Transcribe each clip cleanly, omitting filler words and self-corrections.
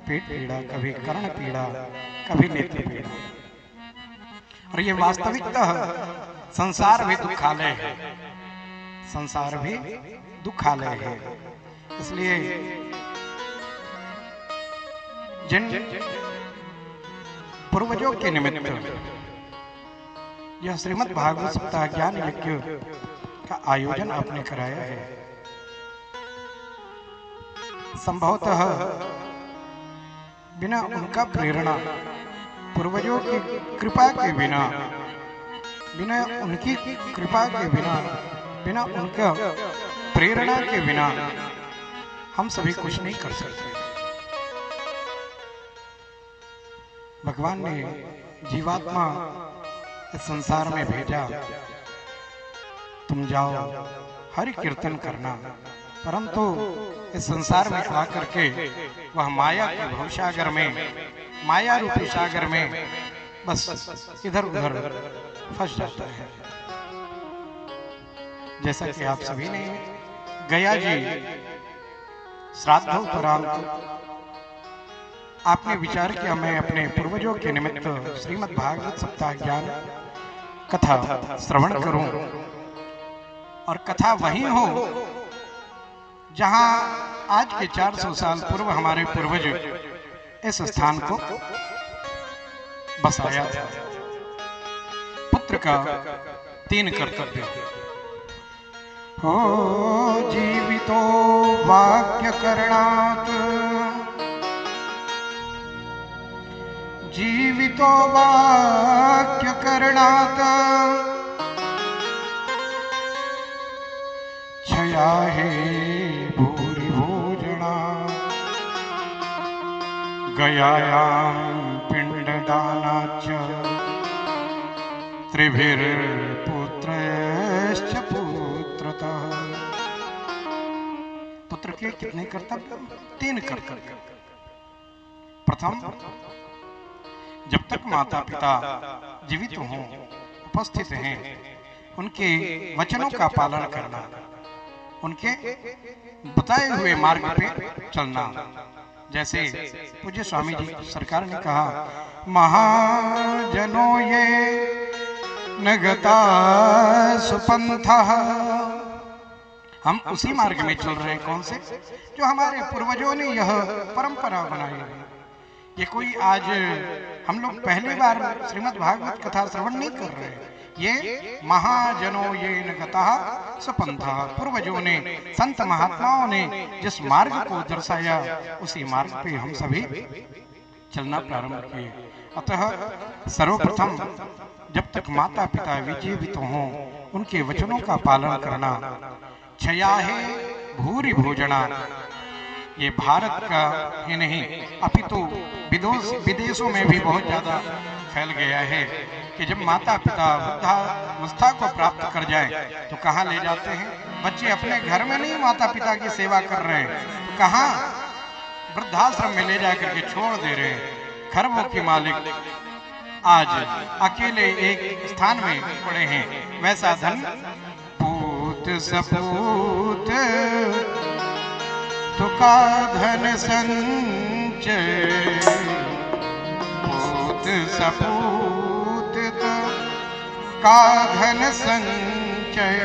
पेट पीड़ा, कभी कर्ण पीड़ा, कभी नेत्र पीड़ा। और ये वास्तविकतः संसार भी दुखालय है, संसार भी दुखालय है। इसलिए जिन पूर्वजों के निमित्त यह श्रीमद् भागवत सप्ताह ज्ञान यज्ञ का आयोजन आपने कराया है, संभवतः बिना उनका प्रेरणा, पूर्वजों की कृपा के बिना, बिना उनकी कृपा के बिना, बिना उनका प्रेरणा के बिना हम सभी कुछ नहीं कर सकते। भगवान ने जीवात्मा इस संसार में भेजा, तुम जाओ हरि कीर्तन करना, परंतु इस संसार में आकर के वह माया के भवसागर में, माया रूपी सागर में बस इधर उधर फंस जाता है। जैसा कि आप सभी ने गया जी श्राद्धोत्तरांत आपने विचार किया, मैं अपने पूर्वजों के निमित्त श्रीमद् भागवत सप्ताह ज्ञान कथा श्रवण करूं, और कथा वही हो जहां आज के 400 साल पूर्व हमारे पूर्वज इस स्थान को बसाया था। पुत्र का 3 कर्तव्य हो, जीवितो वाक्य करणात्, जीवितो वाक्य करणात्, क्षया है भूरि भोजना, गयायां पिंडदानाच्च, त्रिभिर्पुत्रश्च पुत्रतः। पुत्र के कितने कर्तव्य? 3 कर्तव्य। प्रथम, जब तक माता पिता जीवित हों, उपस्थित हैं, उनके वचनों का पालन करना, उनके बताए हुए मार्ग पे चलना। जैसे पूज्य स्वामी जी सरकार ने कहा, महाजनों ये नगता सुपंथा, हम उसी मार्ग में चल रहे हैं। कौन से? जो हमारे पूर्वजों ने यह परंपरा बनाई है। ये कोई आज हम लोग पहली बार श्रीमद् भागवत कथा श्रवण नहीं कर रहे हैं। ये महाजनों ये नगता सुपंथा, पूर्वजों ने, संत महात्माओं ने जिस मार्ग को दर्शाया, उसी मार्ग पे हम सभी चलना प्रारंभ किए। अतः सर्वप्रथम जब तक माता पिता विजीवित हों, उनके वचनों का पालन करना। क्षया है भूरि भोजना, ये भारत का ही नहीं अपितु विदेशों में भी बहुत ज्यादा फैल गया है कि जब माता पिता वृद्धावस्था को प्राप्त कर जाए तो कहाँ ले जाते हैं? बच्चे अपने घर में नहीं माता पिता की सेवा कर रहे हैं, तो कहाँ? वृद्धाश्रम में ले जाकर के छोड़ दे रहे हैं। खरबों के मालिक आज अकेले एक स्थान में पड़े हैं। वैसा धन पूत सपूत तो का धन संचय, पूत सपूत तो का धन संचय।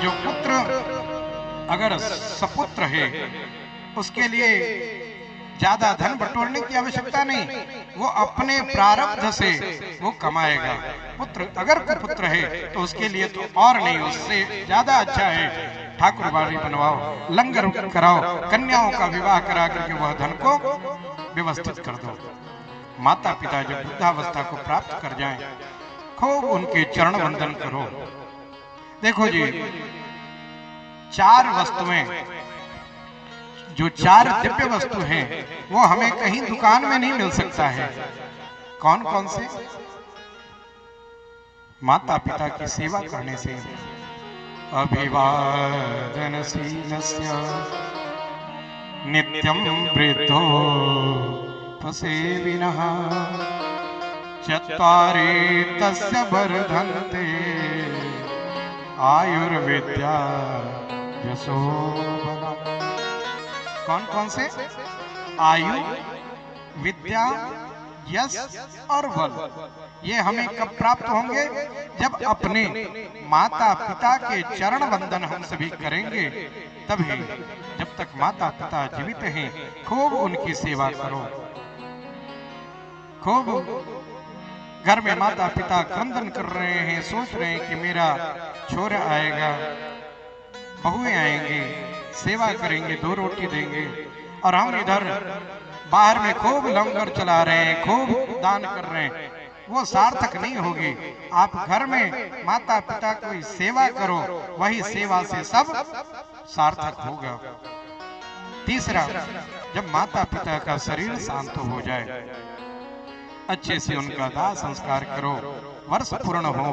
जो पुत्र अगर सपुत्र है, उसके लिए ज्यादा धन बटोरने की आवश्यकता नहीं, वो अपने प्रारब्ध से वो कमाएगा। पुत्र अगर कुपुत्र है तो उसके लिए तो और नहीं, उससे ज्यादा अच्छा है ठाकुर बाड़ी बनवाओ, लंगर कराओ, कन्याओं का विवाह करा करके वह धन को व्यवस्थित कर दो। माता पिता जब वृद्धावस्था को प्राप्त कर जाएं, खूब उनके चरण वंदन करो। देखो जी, 4 वस्तुएं, जो 4 दिव्य वस्तु हैं, वो हमें कहीं दुकान में नहीं मिल सकता है। कौन कौन से? माता पिता की सेवा करने से, अभिवादनशीलस्य नित्यं वृद्धो पसेविनः, चत्वारि तस्य वर्धन्ते आयुर्विद्या यशो बलम्। कौन कौन से? आयु, विद्या, यश और बल ये हमें कब प्राप्त होंगे? जब अपने माता पिता के चरण वंदन हम सभी करेंगे, तभी। जब तक माता पिता जीवित हैं, खूब उनकी सेवा करो। खूब घर में माता पिता क्रंदन कर रहे हैं, सोच रहे हैं कि मेरा छोरा आएगा, बहुएं आएंगे, सेवा करेंगे, 2 रोटी देंगे, और हम इधर बाहर में खूब लंगर चला रहे हैं, खूब दान कर रहे हैं। वो सार्थक नहीं होगी। आप घर में माता पिता की सेवा करो, वही सेवा से सब सार्थक होगा। तीसरा, जब माता पिता का शरीर शांत हो जाए, अच्छे से उनका दाह संस्कार करो। वर्ष पूर्ण हो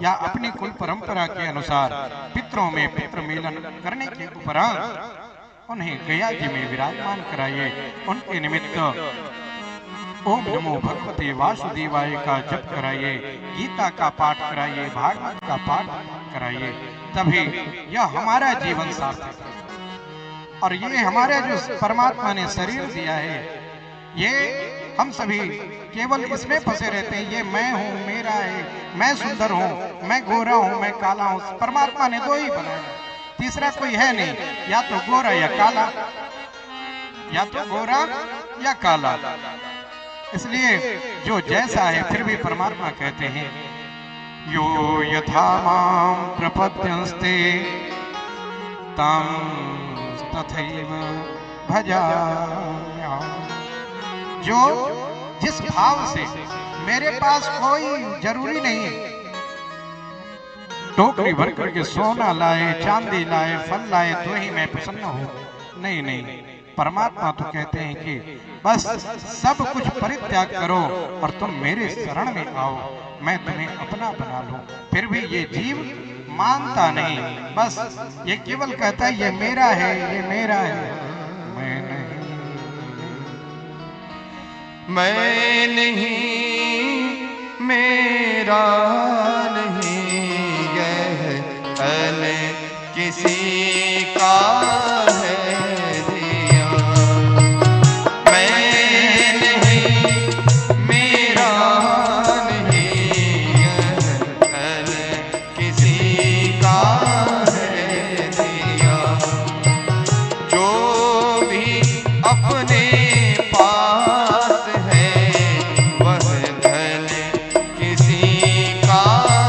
या अपनी कुल परंपरा के अनुसार पितरों में पितृ मिलन करने के उपरांत उन्हें गया जी में विराजमान कराइए। उनके निमित्त ओम नमो भगवते वासुदेवाय का जप कराइए, गीता का पाठ कराइए, भागवत का पाठ कराइए, तभी यह हमारा जीवन सार्थक है। और ये हमारे जो परमात्मा ने शरीर दिया है, ये हम सभी केवल इसमें फंसे रहते हैं, ये मैं हूँ, मेरा है, मैं सुंदर हूँ, मैं गोरा हूँ, मैं काला हूँ। परमात्मा ने 2 ही बनाया, तीसरा कोई है नहीं, या तो गोरा या काला, या तो गोरा या काला। इसलिए जो जैसा है, फिर भी परमात्मा कहते हैं यो यथा माम प्रपद्यंस्ते तां तथैव भजाम्यहम्। जो जिस भाव से, मेरे पास कोई जरूरी नहीं है टोकरी भर करके सोना लाए, चांदी लाए, फल लाए तो ही मैं प्रसन्न हूँ, नहीं नहीं। परमात्मा तो कहते हैं कि बस सब कुछ परित्याग करो और तुम मेरे शरण में आओ, मैं तुम्हें अपना बना लूं। फिर भी ये जीव मानता नहीं, बस ये केवल कहता है ये मेरा है, ये मेरा है, मैं नहीं, मेरा नहीं, यह अन किसी का है। का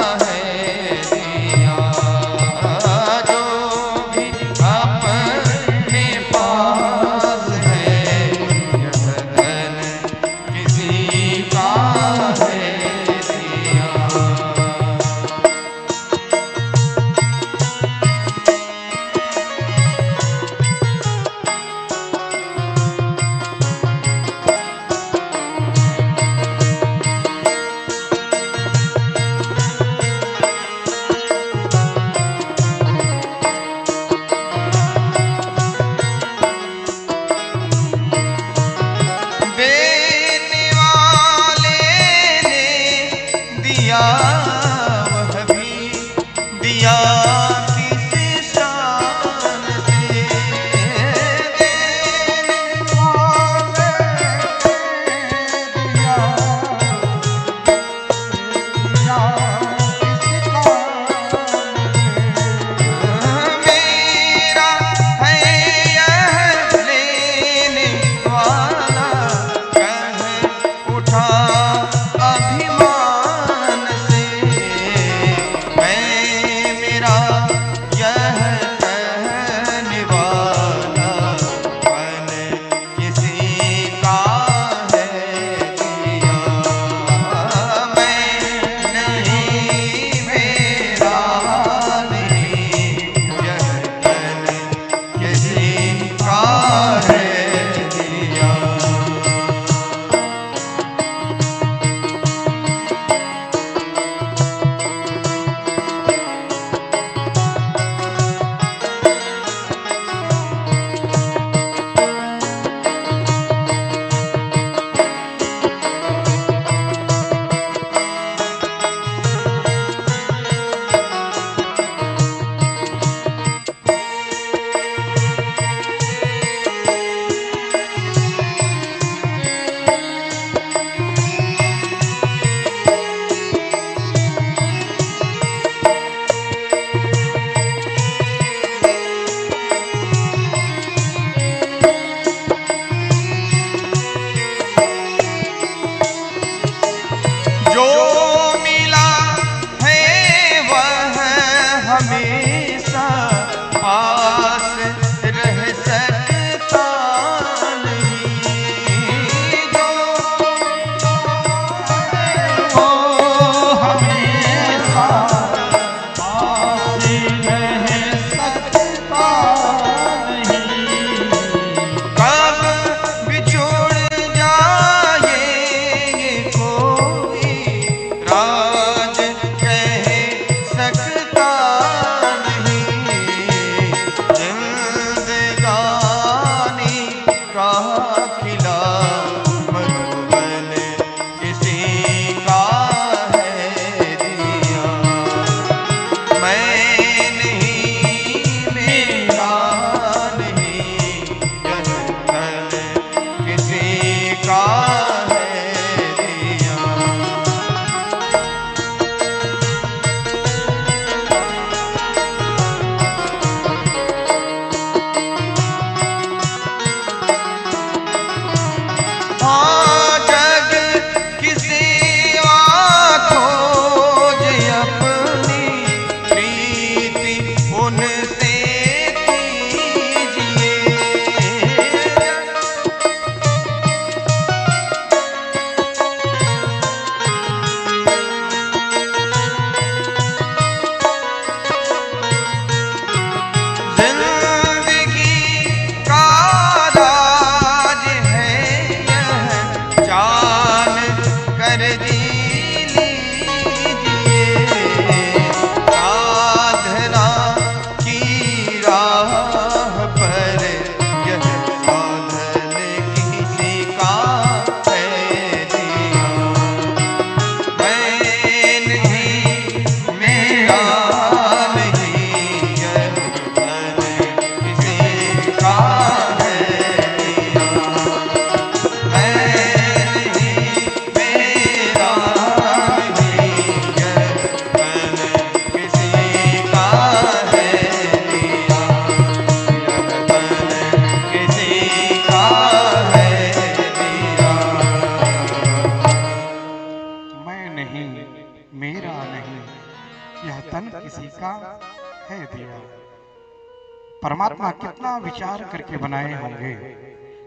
परमात्मा कितना विचार करके बनाए होंगे।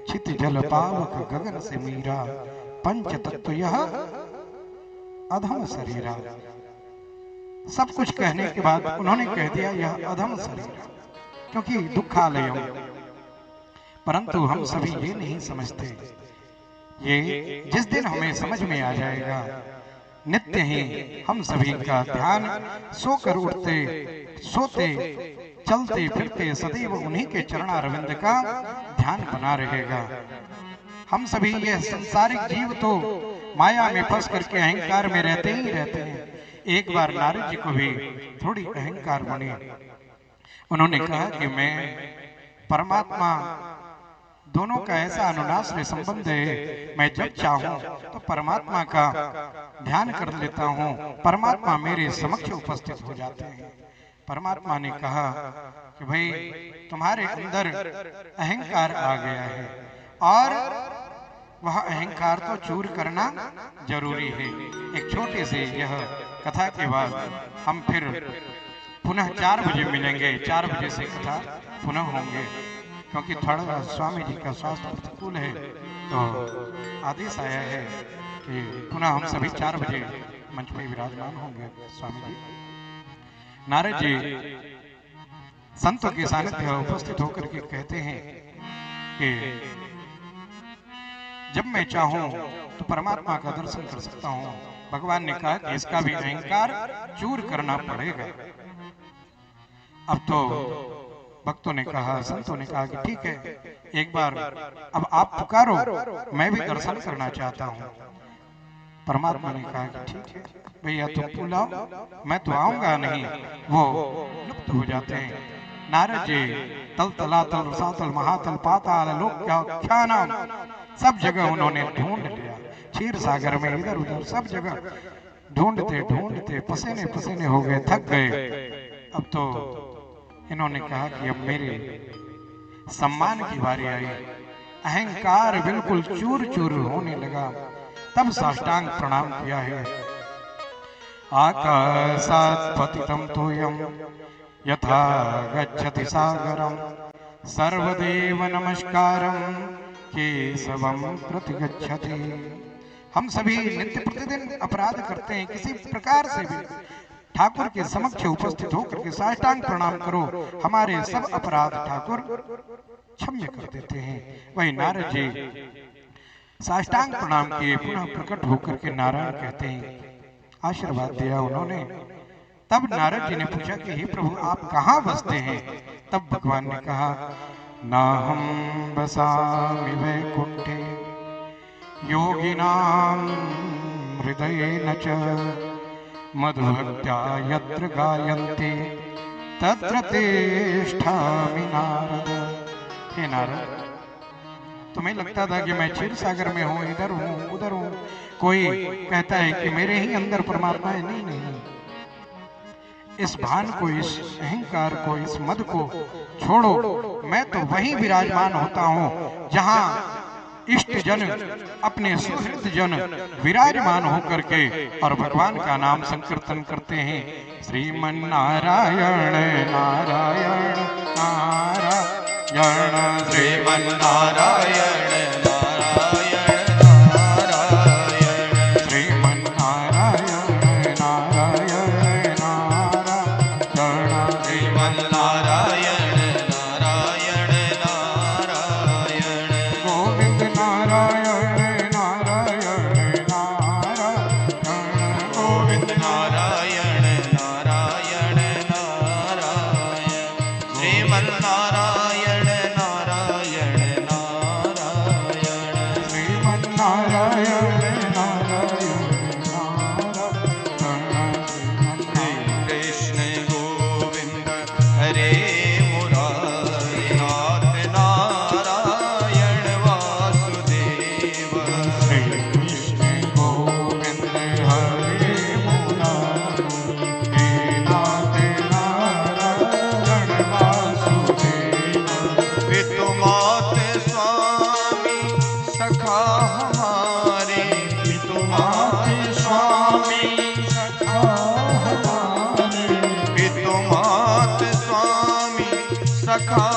चित जल पावक गगन से मीरा, पंच तत्व यह अधम शरीरा। सब कुछ कहने के बाद उन्होंने कह दिया यह अधम शरीरा, क्योंकि दुखालयम। परंतु हम सभी ये नहीं समझते। ये जिस दिन हमें समझ में आ जाएगा, नित्य ही हम सभी का ध्यान सोकर उठते, सोते, चलते फिरते सदैव उन्हीं के चरणारविंद का ध्यान बना रहेगा। हम सभी ये संसारिक जीव तो माया में फंस करके अहंकार में रहते ही रहते हैं। एक बार नारद जी को भी थोड़ी अहंकार बनी। उन्होंने कहा कि मैं परमात्मा, दोनों का ऐसा अनुनाश्रय संबंध है, मैं जब चाहूं तो परमात्मा का ध्यान कर लेता हूं, परमात्मा मेरे समक्ष उपस्थित हो जाते हैं। परमात्मा ने कहा कि भाई तुम्हारे अंदर अहंकार आ गया है और वह अहंकार तो चूर करना जरूरी है। एक छोटे से यह कथा के बाद हम फिर पुनः 4 बजे मिलेंगे। 4 बजे से कथा पुनः होंगे, क्योंकि थोड़ा स्वामी जी का स्वास्थ्य प्रतिकूल है, तो आदेश आया है कि पुनः हम सभी 4 बजे मंच पर विराजमान होंगे। स्वामी जी, नारद जी संतों के सानिध्य उपस्थित होकर के कहते हैं कि जब मैं चाहूं तो परमात्मा का दर्शन कर सकता हूं। भगवान ने कहा कि इसका भी अहंकार चूर करना पड़ेगा। अब तो भक्तों ने कहा, संतों ने कहा कि ठीक है, एक बार अब आप पुकारो, मैं भी दर्शन करना चाहता हूं। परमात्मा ने कहा कि ठीक है भैया, तुम बुलाओ, मैं तो आऊंगा नहीं। वो लुप्त हो जाते हैं। नारद जी तल तलातल रसातल महातल पाताल लोक्याख्यानम सब जगह उन्होंने ढूंढ लिया। क्षीर सागर में इधर उधर सब जगह ढूंढते ढूंढते पसीने पसीने हो गए, थक गए। अब तो इन्होंने कहा कि अब मेरे सम्मान की बारी आई। अहंकार बिल्कुल चूर चूर होने लगा। तब साष्टांग प्रणाम किया है। आकाशात् पतितं तोयं यथा गच्छति सागरं, सर्वदेव नमस्कारं केशवं प्रति गच्छति। हम सभी नित्य प्रतिदिन अपराध करते हैं, किसी प्रकार से भी ठाकुर के समक्ष उपस्थित होकर के साष्टांग प्रणाम करो, हमारे सब अपराध ठाकुर क्षम्य कर देते हैं। वही नारद जी साष्टांग प्रणाम किए, पुनः प्रकट होकर के नारायण कहते हैं, आशीर्वाद दिया उन्होंने। तब नारद जी ने पूछा कि हे प्रभु, आप कहाँ बसते हैं? तब भगवान ने कहा, नाहं बसामि वैकुंठे योगिनां हृदयेन च, मधुभक्त्या यत्र गायन्ति तत्र तिष्ठामि नारद। हे नारद, तुम्हें लगता था कि मैं क्षीर सागर में हूँ, इधर हूँ उधर हूँ। कोई कहता है कि मेरे ही अंदर परमात्मा है। नहीं नहीं, इस भान को, इस अहंकार को, इस मद को छोड़ो। मैं तो वहीं विराजमान होता हूँ जहाँ इष्ट जन, अपने सुहृद जन विराजमान होकर के और भगवान का नाम संकीर्तन करते हैं। श्रीमन नारायण नारायण नारायण, श्रीमन नारायण नारायण नारायण, श्रीमन नारायण नारायण नारायण, श्रीमन नारायण नारायण नारायण, गोविंद नारायण नारायण नारायण, गोविंद नारायण नारायण नारायण, श्रीमन नारायण नारायण नारायण, श्रीमन नारायण नारायण नारायण, कृष्ण गोविंद हरे मुरारी, नाथ नारायण वासुदेव, श्री कृष्ण गोविंद हरे मुरारी, नाथ नारायण वासुदेव, पितु मात स्वामी सखा हमारे, पितु मात स्वामी सखा हमारे, पितु मात स्वामी सखा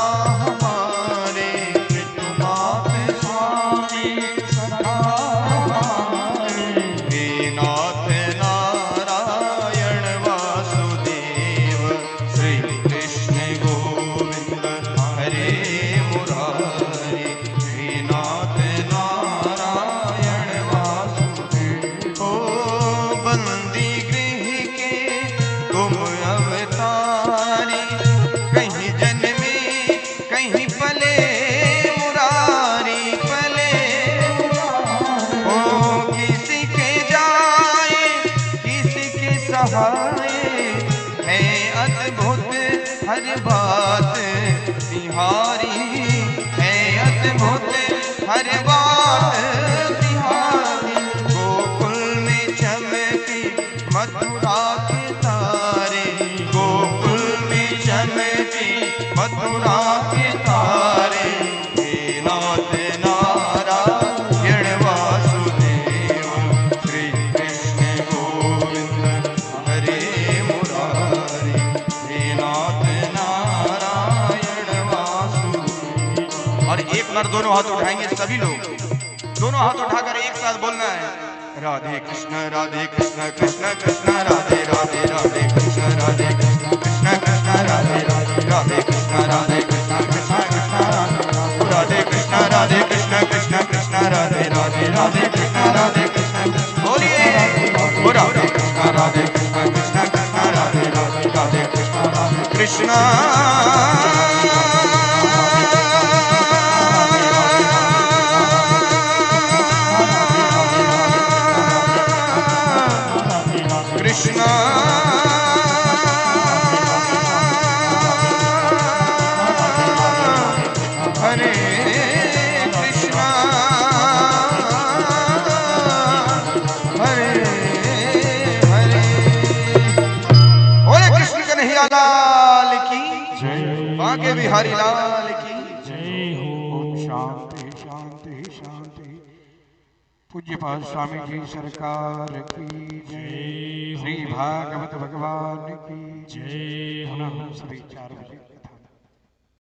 सहाय है अद्भुत हर बात तिहारी है अद्भुत हर बात तिहारी। गोकुल में चमकी मथुरा के तारे गोकुल में चमकी मथुरा के तारे हे नाथ नारायण वासुदेव श्री कृष्ण गोविंद हरे मुरारी हे नाथ नारायण वासुदेव। और एक बार दोनों हाथ उठाएंगे सभी लोग, दोनों हाथ उठाकर एक साथ बोलना है राधे कृष्ण कृष्ण कृष्ण राधे राधे राधे कृष्ण राधे कृष्ण कृष्ण कृष्ण राधे राधे राधे कृष्ण राधे कृष्ण कृष्ण कृष्ण राधे कृष्ण राधे कृष्ण कृष्ण कृष्ण राधे राधे राधे कृष्ण राधे कृष्ण बोलिए ओ राधे कृष्ण कृष्ण कृष्ण राधे राधे राधे कृष्ण कृष्ण कृष्ण हरे कृष्ण हरे हरे। बोले कृष्ण कन्हैया लाल की जय, बांके बिहारी लाल की जय हो। ओम शांति शांति शांति। पूज्यपाद स्वामी जी सरकार की जय। श्री भागवत भगवान की जय। पुनः सभी 4 बजे